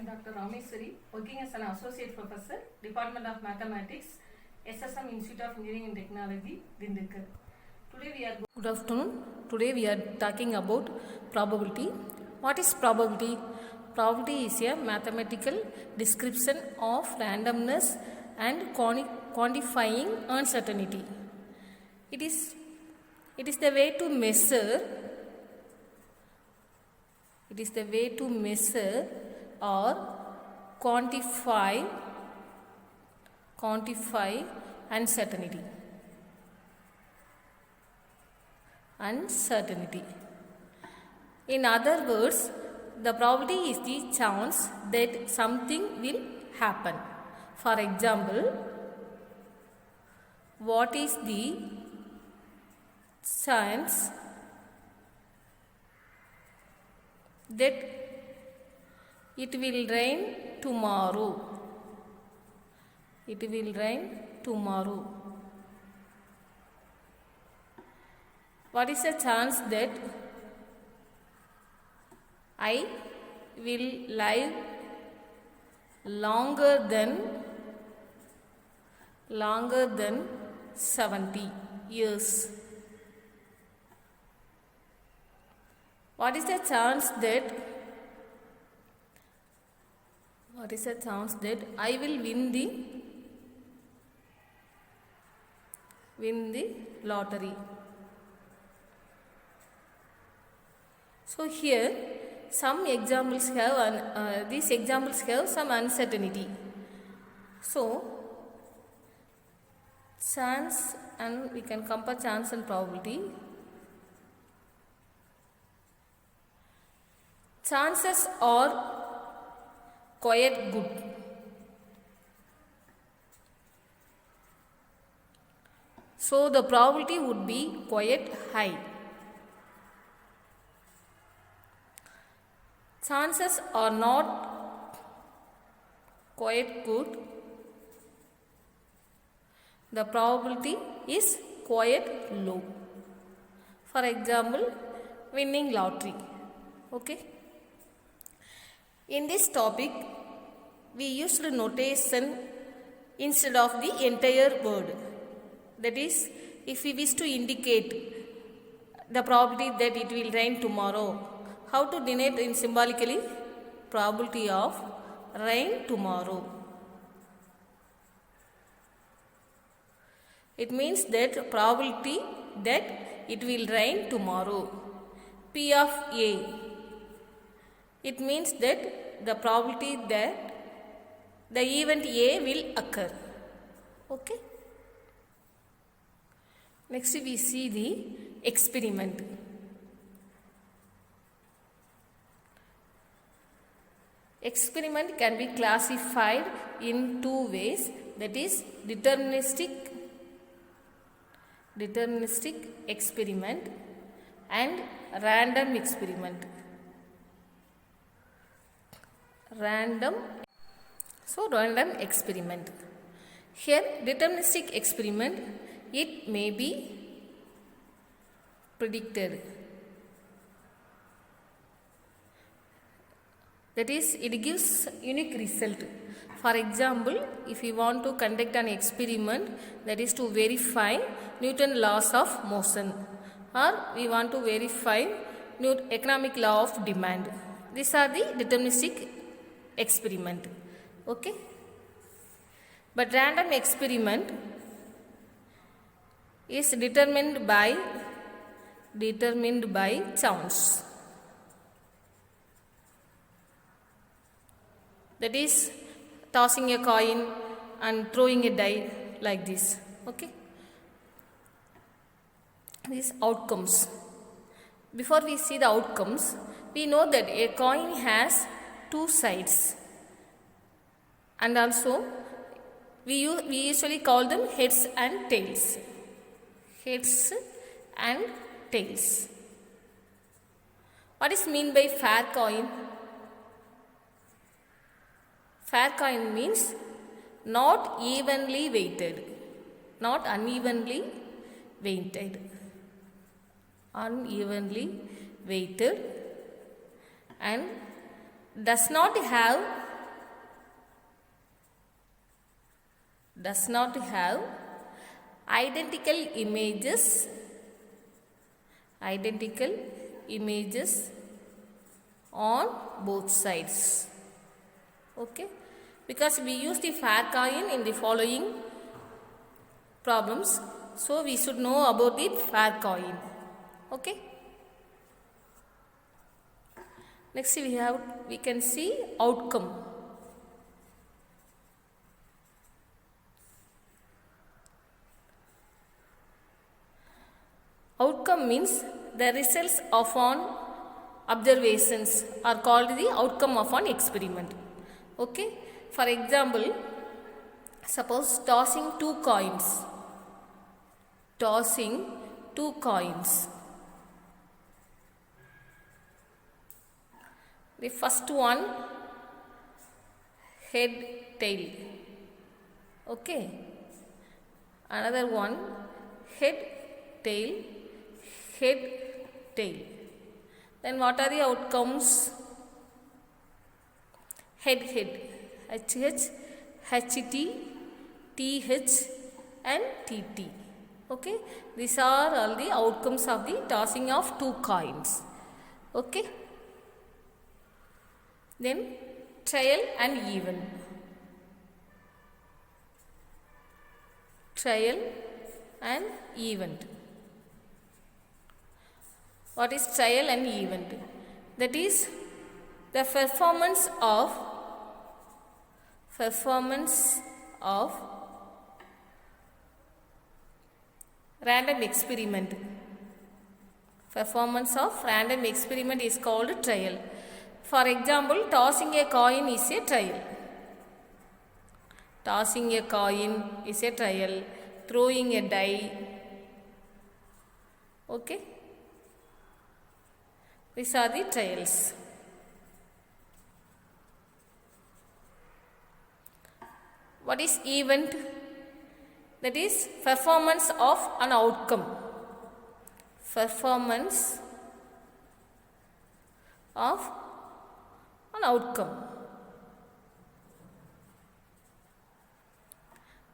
Dr. Rameswari, working as an Associate Professor, Department of Mathematics, SSM Institute of Engineering and Technology, Dindigul. Good afternoon. Today we are talking about probability. What is probability? Probability is a mathematical description of randomness and quantifying uncertainty. It is the way to measure. It is the way to measure or quantify uncertainty. In other words, the probability is the chance that something will happen. For example, what is the chance that it will rain tomorrow? It will rain tomorrow. What is the chance that I will live longer than 70 years? What is the chance that I will win the lottery? So here some examples have these examples have some uncertainty. So chance, and we can compare chance and probability. Chances are quite good. So the probability would be quite high. Chances are not quite good. The probability is quite low. For example, winning lottery. Okay. In this topic, we used notation instead of the entire word. That is, if we wish to indicate the probability that it will rain tomorrow, how to denote in symbolically? Probability of rain tomorrow. It means that probability that it will rain tomorrow. P of A. It means that the probability that the event A will occur. Okay. Next we see the experiment. Experiment can be classified in two ways, that is deterministic experiment and random experiment. Random experiment. Here deterministic experiment, it may be predicted. That is, it gives unique result. For example, if we want to conduct an experiment, that is to verify Newton's laws of motion, or we want to verify economic law of demand. These are the deterministic experiment. Okay. But random experiment is determined by chance. That is tossing a coin and throwing a die like this. Okay. These outcomes. Before we see the outcomes, we know that a coin has two sides, and also we usually call them heads and tails. Heads and tails. What is mean by fair coin? Fair coin means not evenly weighted, not unevenly weighted. Unevenly weighted and does not have does not have identical images on both sides. Okay, because we use the fair coin in the following problems, so we should know about the fair coin. Okay, next we can see outcome. Outcome means the results of an observations are called the outcome of an experiment. Okay, for example, suppose tossing two coins. The first one head tail. Okay, another one head tail. Then what are the outcomes? Head, HH, HT, TH and TT. Okay, these are all the outcomes of the tossing of two coins. Okay, then trial and event. What is trial and event? That is the performance of random experiment. Performance of random experiment is called trial. For example, tossing a coin is a trial. Throwing a die. Okay, these are the trials. What is event? That is performance of an outcome.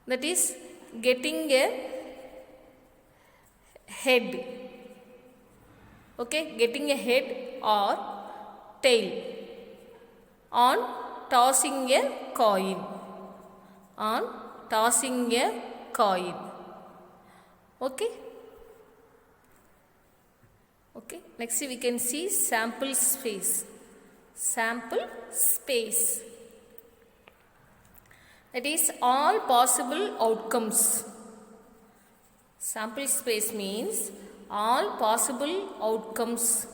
That is getting a head. Okay, getting a head or tail on tossing a coin. Okay, next we can see sample space. That is all possible outcomes. Sample space means all possible outcomes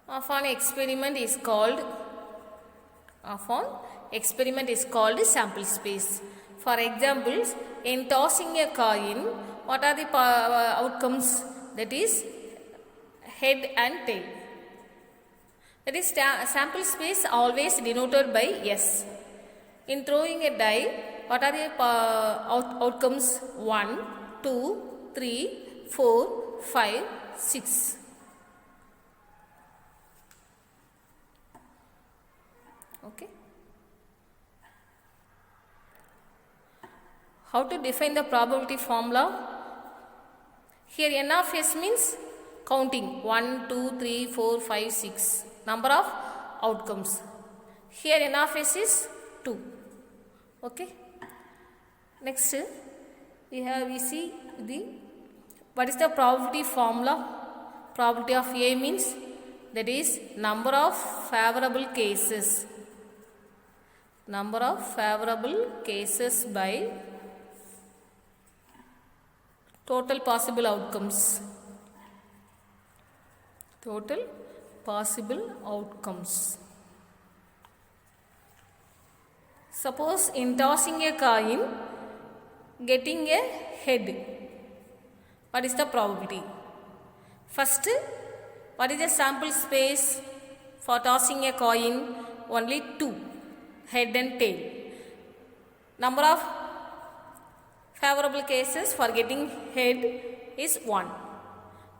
of an experiment is called sample space. For example, in tossing a coin, what are the outcomes? That is head and tail. That is sample space always denoted by S. In throwing a die, what are the outcomes? 1, 2, 3, 4, 5, 6. Okay. How to define the probability formula? Here N of S means counting 1, 2, 3, 4, 5, 6. Number of outcomes. Here N of S is 2. Okay. Next we see what is the probability formula? Probability of A means that is number of favorable cases. By total possible outcomes. Suppose in tossing a coin, getting a head, what is the probability? First, what is the sample space for tossing a coin? Only 2, head and tail. Number of favorable cases for getting head is 1.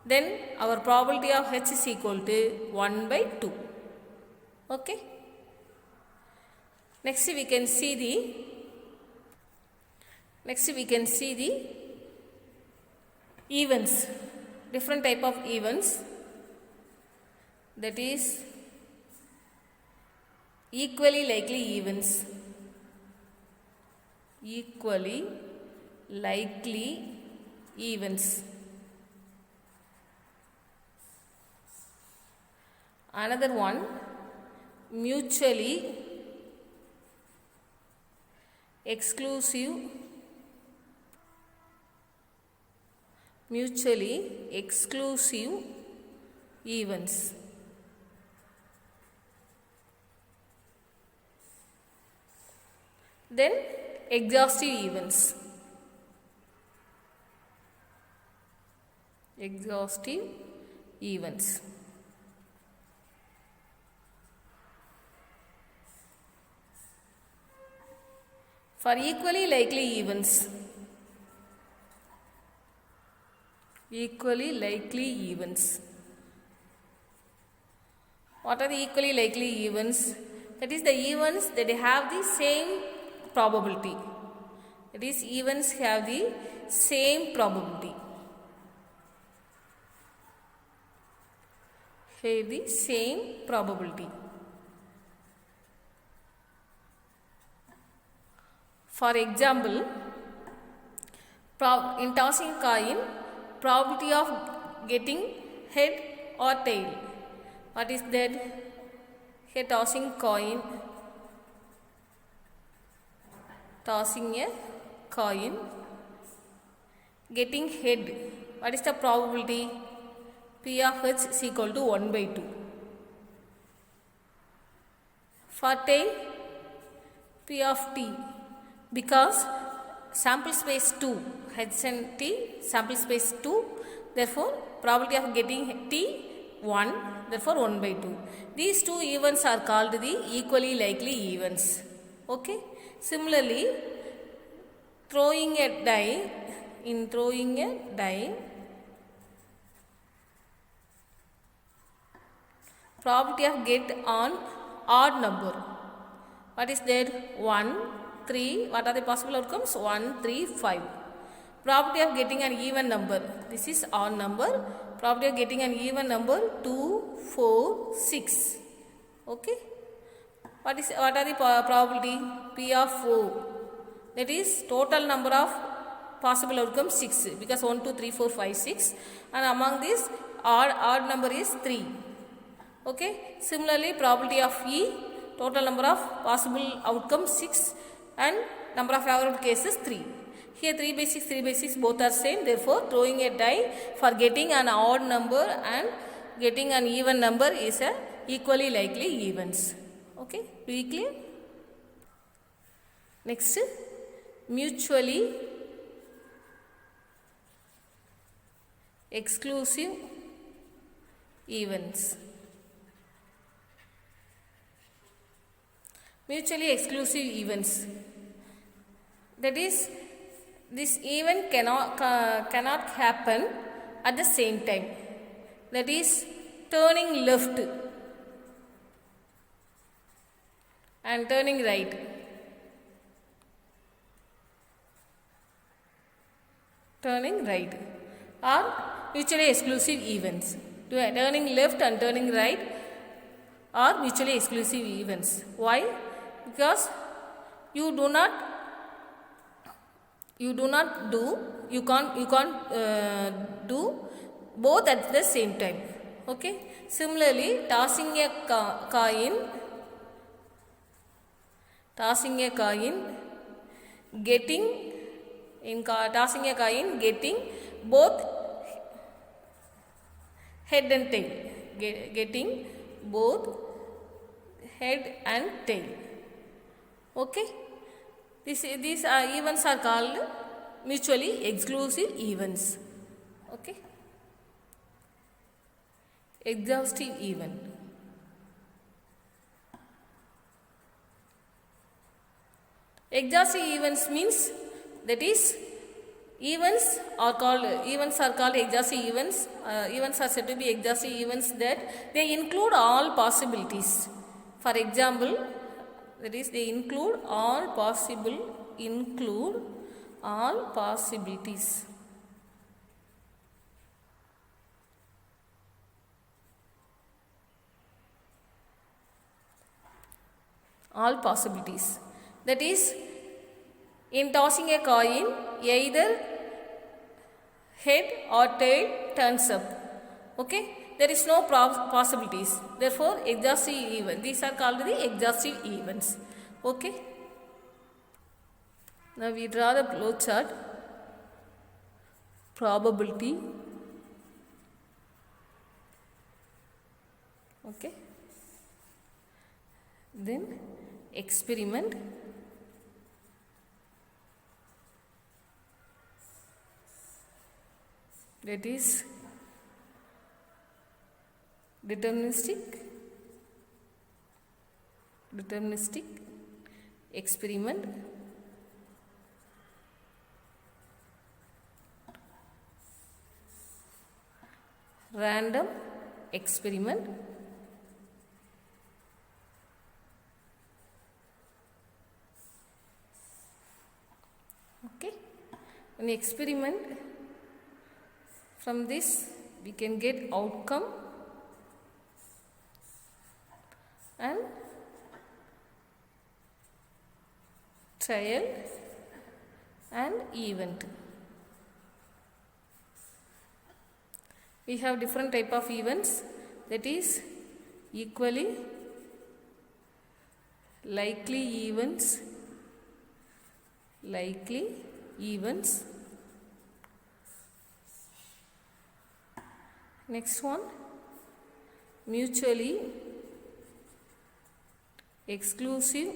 Then our probability of H is equal to 1 by 2. Okay. Next we can see the events, different type of events, that is equally likely events. Equally likely events. Another one, mutually exclusive events. Then exhaustive events. Exhaustive events. For equally likely events. Equally likely events. What are the equally likely events? That is the events that have the same probability. That is, events have the same probability. Have the same probability. For example, in tossing coin, probability of getting head or tail. What is that? Here tossing coin, tossing a coin, getting head. What is the probability? P of H is equal to 1 by 2. For tail, P of T, because sample space 2, H and T, sample space 2, therefore probability of getting T 1, therefore 1 by 2. These two events are called the equally likely events. Okay. Similarly, throwing a die, in throwing a die, probability of get on odd number. What is that? 1, 3. What are the possible outcomes? 1, 3, 5. Probability of getting an even number. This is odd number. Probability of getting an even number 2, 4, 6. Okay. What are the probability? P of O. That is total number of possible outcomes 6, because 1, 2, 3, 4, 5, 6, and among this odd number is 3. Okay. Similarly, probability of E, total number of possible outcomes 6 and number of favorable cases 3. Here 3 by 6, 3 by 6 both are same. Therefore, throwing a die for getting an odd number and getting an even number is a equally likely events. Okay. Do you clear? Next, mutually exclusive events. Mutually exclusive events. That is, this event cannot happen at the same time. That is, turning left and turning right. Turning right are mutually exclusive events. Turning left and turning right are mutually exclusive events. Why? Because you can't do both at the same time. Okay. Similarly, tossing a coin, getting both head and tail. Getting both head and tail. Okay. These events are called mutually exclusive events. Okay. Exhaustive event. Exhaustive events means, that is, events are called exhaustive events. Events are said to be exhaustive events that they include all possibilities. For example, that is they include all possibilities. All possibilities. That is, in tossing a coin, either head or tail turns up. Okay, there is no possibilities. Therefore, exhaustive event. These are called the exhaustive events. Okay. Now we draw the flow chart. Probability. Okay. Then experiment. That is deterministic experiment. Random experiment. Okay, an experiment, from this we can get outcome and trial and event. We have different type of events, that is equally likely events. Next one, mutually exclusive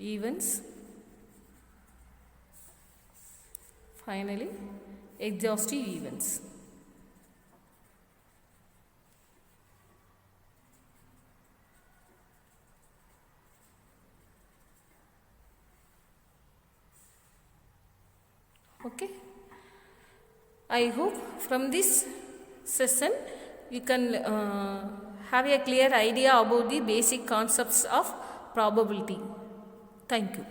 events. Finally, exhaustive events. Okay. I hope from this session you can have a clear idea about the basic concepts of probability. Thank you.